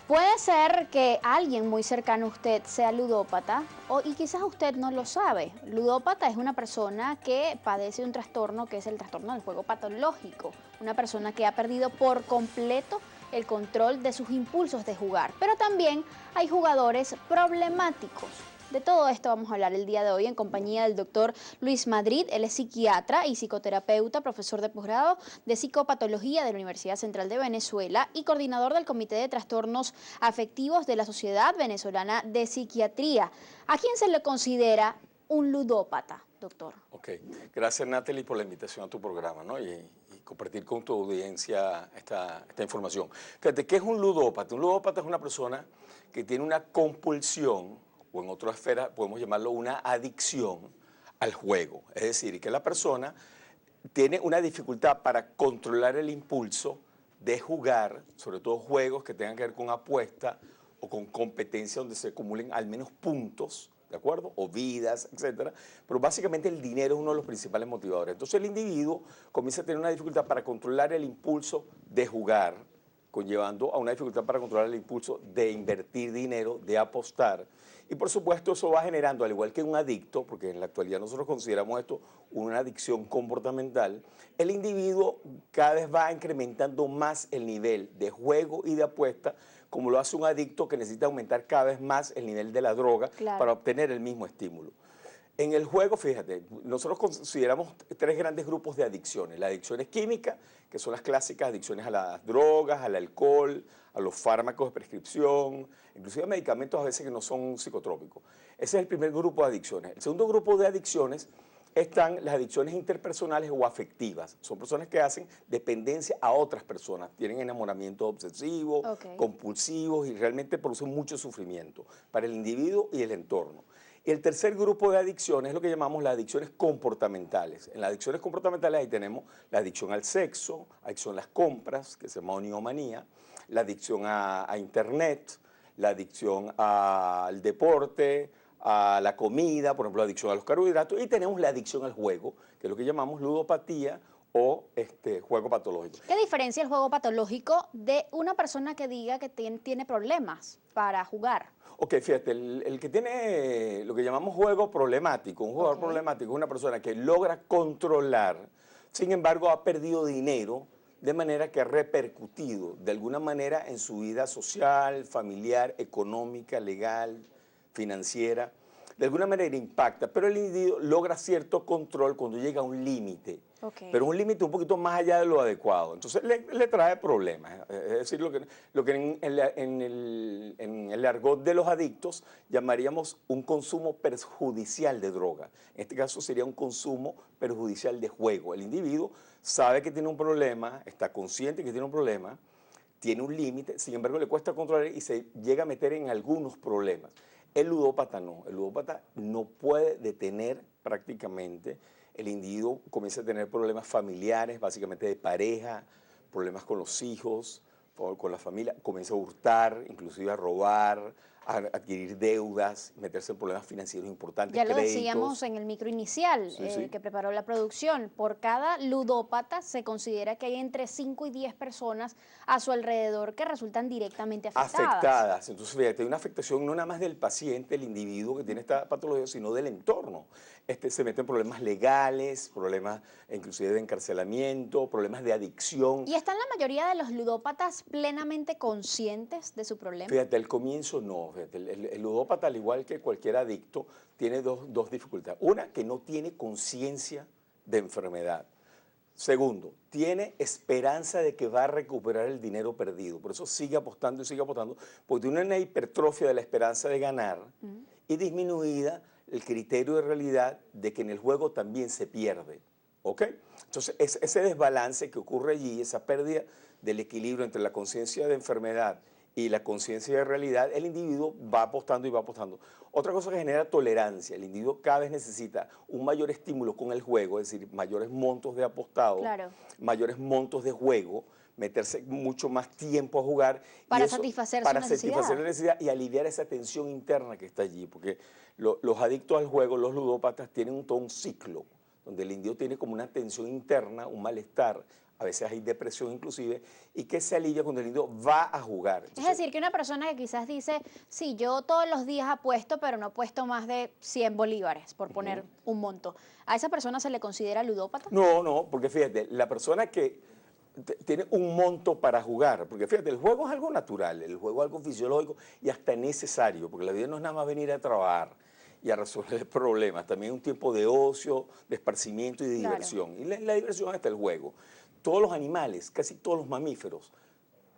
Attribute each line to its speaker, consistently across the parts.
Speaker 1: Puede ser que alguien muy cercano a usted sea ludópata y quizás usted no lo sabe. Ludópata es una persona que padece un trastorno que es el trastorno del juego patológico. Una persona que ha perdido por completo el control de sus impulsos de jugar. Pero también hay jugadores problemáticos. De todo esto vamos a hablar el día de hoy en compañía del doctor Luis Madrid. Él es psiquiatra y psicoterapeuta, profesor de posgrado de psicopatología de la Universidad Central de Venezuela y coordinador del Comité de Trastornos Afectivos de la Sociedad Venezolana de Psiquiatría. ¿A quién se le considera un ludópata, doctor?
Speaker 2: Ok, gracias Natalie por la invitación a tu programa, ¿no? y compartir con tu audiencia esta información. Fíjate, ¿qué es un ludópata? Un ludópata es una persona que tiene una compulsión, o en otra esfera podemos llamarlo una adicción al juego. Es decir, que la persona tiene una dificultad para controlar el impulso de jugar, sobre todo juegos que tengan que ver con apuesta o con competencia donde se acumulen al menos puntos, ¿de acuerdo? O vidas, etcétera. Pero básicamente el dinero es uno de los principales motivadores. Entonces el individuo comienza a tener una dificultad para controlar el impulso de jugar, conllevando a una dificultad para controlar el impulso de invertir dinero, de apostar. Y por supuesto eso va generando, al igual que un adicto, porque en la actualidad nosotros consideramos esto una adicción comportamental, el individuo cada vez va incrementando más el nivel de juego y de apuesta, como lo hace un adicto que necesita aumentar cada vez más el nivel de la droga para obtener el mismo estímulo. En el juego, fíjate, nosotros consideramos tres grandes grupos de adicciones. Las adicciones químicas, que son las clásicas adicciones a las drogas, al alcohol, a los fármacos de prescripción, inclusive a medicamentos a veces que no son psicotrópicos. Ese es el primer grupo de adicciones. El segundo grupo de adicciones están las adicciones interpersonales o afectivas. Son personas que hacen dependencia a otras personas, tienen enamoramientos obsesivos, compulsivos y realmente producen mucho sufrimiento para el individuo y el entorno. Y el tercer grupo de adicciones es lo que llamamos las adicciones comportamentales. En las adicciones comportamentales ahí tenemos la adicción al sexo, adicción a las compras, que se llama oniomanía, la adicción a internet, la adicción al deporte, a la comida, por ejemplo, la adicción a los carbohidratos, y tenemos la adicción al juego, que es lo que llamamos ludopatía o juego patológico.
Speaker 1: ¿Qué diferencia el juego patológico de una persona que diga que tiene problemas para jugar?
Speaker 2: Ok, fíjate, el que tiene lo que llamamos juego problemático, un jugador problemático es una persona que logra controlar, sin embargo ha perdido dinero de manera que ha repercutido de alguna manera en su vida social, familiar, económica, legal, financiera. De alguna manera impacta, pero el individuo logra cierto control cuando llega a un límite, pero un límite un poquito más allá de lo adecuado. Entonces le trae problemas. Es decir, lo que en el argot de los adictos llamaríamos un consumo perjudicial de droga. En este caso sería un consumo perjudicial de juego. El individuo sabe que tiene un problema, está consciente que tiene un problema, tiene un límite, sin embargo le cuesta controlar y se llega a meter en algunos problemas. El ludópata no puede detener prácticamente, el individuo comienza a tener problemas familiares, básicamente de pareja, problemas con los hijos, con la familia, comienza a hurtar, inclusive a robar, a adquirir deudas, meterse en problemas financieros importantes,
Speaker 1: ya lo
Speaker 2: créditos.
Speaker 1: decíamos en el micro inicial que preparó la producción. Por cada ludópata se considera que hay entre 5 y 10 personas a su alrededor que resultan directamente afectadas.
Speaker 2: Entonces, fíjate, hay una afectación no nada más del paciente, el individuo que tiene esta patología, sino del entorno. Se meten problemas legales, problemas inclusive de encarcelamiento, problemas de adicción.
Speaker 1: ¿Y están la mayoría de los ludópatas plenamente conscientes de su problema?
Speaker 2: Fíjate, al comienzo no. Fíjate, el ludópata, al igual que cualquier adicto, tiene dos dificultades. Una, que no tiene conciencia de enfermedad. Segundo, tiene esperanza de que va a recuperar el dinero perdido. Por eso sigue apostando y sigue apostando, porque tiene una hipertrofia de la esperanza de ganar y disminuida el criterio de realidad de que en el juego también se pierde. ¿Ok? Entonces, ese desbalance que ocurre allí, esa pérdida del equilibrio entre la conciencia de enfermedad y la conciencia de realidad, el individuo va apostando y va apostando. Otra cosa que genera tolerancia, el individuo cada vez necesita un mayor estímulo con el juego, es decir, mayores montos de apostado, mayores montos de juego, meterse mucho más tiempo a jugar.
Speaker 1: Para satisfacer su necesidad.
Speaker 2: Satisfacer la necesidad y aliviar esa tensión interna que está allí, porque los adictos al juego, los ludópatas, tienen todo un ciclo, donde el individuo tiene como una tensión interna, un malestar a veces hay depresión inclusive, y que se alivia cuando el individuo va a jugar.
Speaker 1: Es
Speaker 2: Entonces,
Speaker 1: decir, que una persona que quizás dice, sí, yo todos los días apuesto, pero no apuesto más de 100 bolívares, por poner un monto. ¿A esa persona se le considera ludópata?
Speaker 2: no, no, porque fíjate, la persona que tiene un monto para jugar, porque fíjate, el juego es algo natural, el juego es algo fisiológico y hasta necesario, porque la vida no es nada más venir a trabajar y a resolver problemas, también es un tiempo de ocio, de esparcimiento y de
Speaker 1: Claro.
Speaker 2: diversión. Y la diversión está el juego. Todos los animales, casi todos los mamíferos,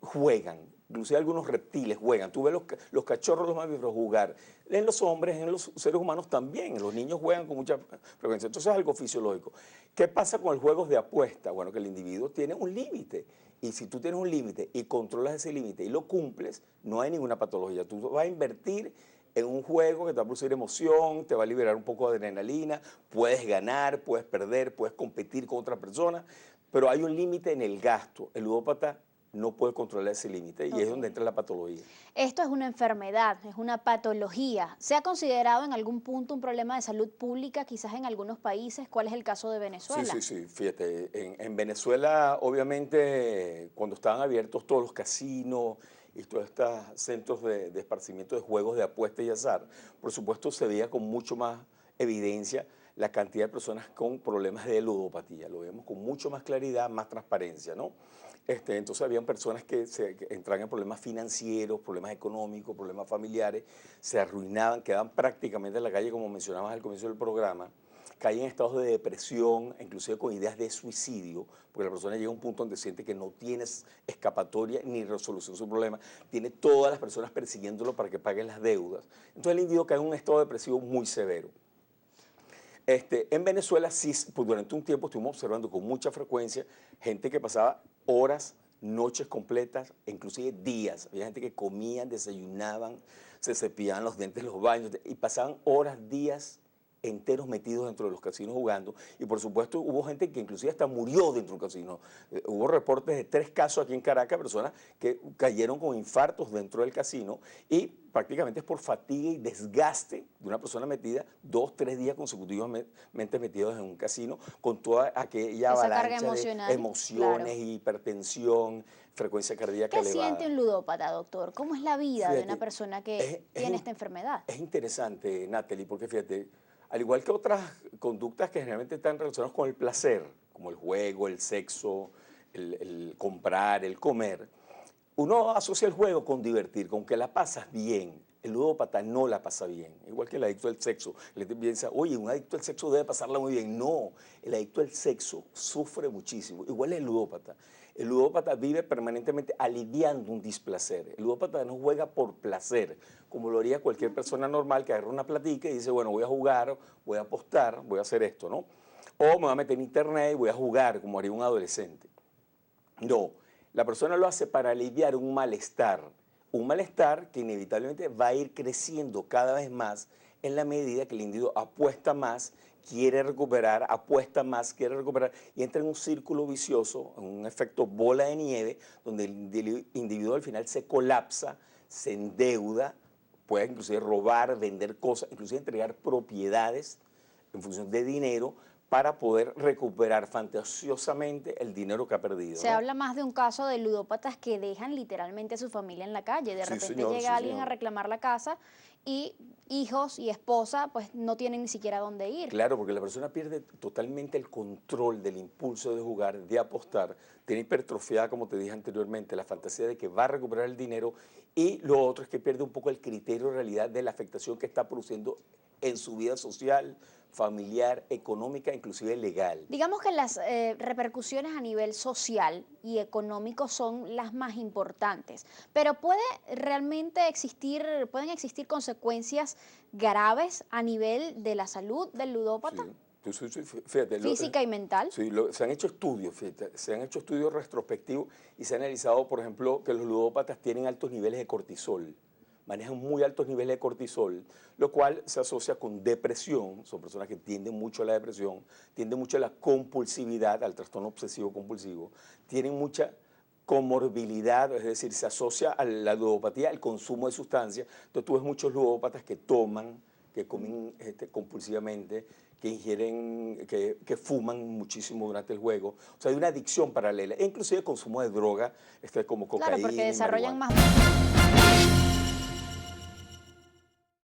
Speaker 2: juegan, inclusive algunos reptiles juegan. Tú ves los cachorros, los mamíferos jugar. En los hombres, en los seres humanos también. Los niños juegan con mucha frecuencia. Entonces es algo fisiológico. ¿Qué pasa con el juego de apuesta? Bueno, que el individuo tiene un límite. Y si tú tienes un límite y controlas ese límite y lo cumples, no hay ninguna patología. Tú vas a invertir en un juego que te va a producir emoción, te va a liberar un poco de adrenalina, puedes ganar, puedes perder, puedes competir con otra persona, pero hay un límite en el gasto. El ludópata no puede controlar ese límite y es donde entra la patología.
Speaker 1: Esto es una enfermedad, es una patología. ¿Se ha considerado en algún punto un problema de salud pública, quizás en algunos países? ¿Cuál es el caso de Venezuela?
Speaker 2: Sí, sí, sí, fíjate, en Venezuela obviamente cuando estaban abiertos todos los casinos y todos estos centros de esparcimiento de juegos de apuesta y azar, por supuesto se veía con mucho más evidencia la cantidad de personas con problemas de ludopatía, lo vemos con mucho más claridad, más transparencia, ¿no? Entonces habían personas que entraban en problemas financieros, problemas económicos, problemas familiares, se arruinaban, quedaban prácticamente en la calle, como mencionabas al comienzo del programa, caen en estados de depresión, inclusive con ideas de suicidio, porque la persona llega a un punto donde siente que no tiene escapatoria ni resolución de su problema, tiene todas las personas persiguiéndolo para que pague las deudas. Entonces el individuo cae en un estado depresivo muy severo. En Venezuela sí, pues durante un tiempo estuvimos observando con mucha frecuencia gente que pasaba horas, noches completas, inclusive días. Había gente que comían, desayunaban, se cepillaban los dientes en los baños y pasaban horas, días enteros metidos dentro de los casinos jugando. Y por supuesto hubo gente que inclusive hasta murió dentro del casino. Hubo reportes de 3 casos aquí en Caracas, personas que cayeron con infartos dentro del casino y prácticamente es por fatiga y desgaste de una persona metida 2, 3 días consecutivamente metidos en un casino con toda aquella
Speaker 1: Esa carga
Speaker 2: avalancha de
Speaker 1: emocional,
Speaker 2: emociones,
Speaker 1: claro.
Speaker 2: hipertensión, frecuencia cardíaca
Speaker 1: ¿Qué
Speaker 2: elevada.
Speaker 1: siente un ludópata, doctor? ¿Cómo es la vida de una
Speaker 2: Fíjate,
Speaker 1: persona que tiene esta enfermedad?
Speaker 2: es interesante, Natalie, porque fíjate, al igual que otras conductas que generalmente están relacionadas con el placer, como el juego, el sexo, el comprar, el comer, uno asocia el juego con divertir, con que la pasas bien. El ludópata no la pasa bien, igual que el adicto al sexo. Le piensa, oye, un adicto al sexo debe pasarla muy bien. No, el adicto al sexo sufre muchísimo, igual el ludópata. El ludópata vive permanentemente aliviando un displacer. El ludópata no juega por placer, como lo haría cualquier persona normal que agarra una platica y dice, bueno, voy a jugar, voy a apostar, voy a hacer esto, ¿no? O me voy a meter en internet y voy a jugar, como haría un adolescente. No, la persona lo hace para aliviar un malestar que inevitablemente va a ir creciendo cada vez más en la medida que el individuo apuesta más, quiere recuperar, apuesta más, quiere recuperar y entra en un círculo vicioso, en un efecto bola de nieve, donde el individuo al final se colapsa, se endeuda, puede inclusive robar, vender cosas, inclusive entregar propiedades en función de dinero para poder recuperar fantasiosamente el dinero que ha perdido,
Speaker 1: Se
Speaker 2: ¿no?
Speaker 1: habla más de un caso de ludópatas que dejan literalmente a su familia en la calle. De
Speaker 2: Sí,
Speaker 1: repente
Speaker 2: señor,
Speaker 1: llega
Speaker 2: sí,
Speaker 1: alguien a
Speaker 2: señor.
Speaker 1: reclamar la casa y hijos y esposa pues no tienen ni siquiera dónde ir.
Speaker 2: Claro, porque la persona pierde totalmente el control del impulso de jugar, de apostar, tiene hipertrofiada, como te dije anteriormente, la fantasía de que va a recuperar el dinero y lo otro es que pierde un poco el criterio de realidad de la afectación que está produciendo en su vida social, familiar, económica, inclusive legal.
Speaker 1: Digamos que las repercusiones a nivel social y económico son las más importantes, pero pueden existir consecuencias graves a nivel de la salud del ludópata,
Speaker 2: Sí, fíjate,
Speaker 1: física y mental.
Speaker 2: sí, se han hecho estudios, fíjate, se han hecho estudios retrospectivos y se ha analizado, por ejemplo, que los ludópatas tienen altos niveles de cortisol, manejan muy altos niveles de cortisol, lo cual se asocia con depresión, son personas que tienden mucho a la depresión, tienden mucho a la compulsividad, al trastorno obsesivo compulsivo, tienen mucha comorbilidad, es decir, se asocia a la ludopatía al consumo de sustancias. Entonces tú ves muchos ludópatas que toman, que comen compulsivamente, que ingieren, que fuman muchísimo durante el juego. O sea, hay una adicción paralela, e inclusive consumo de droga, como
Speaker 1: Claro,
Speaker 2: cocaína
Speaker 1: porque
Speaker 2: y
Speaker 1: desarrollan
Speaker 2: marihuana.
Speaker 1: más.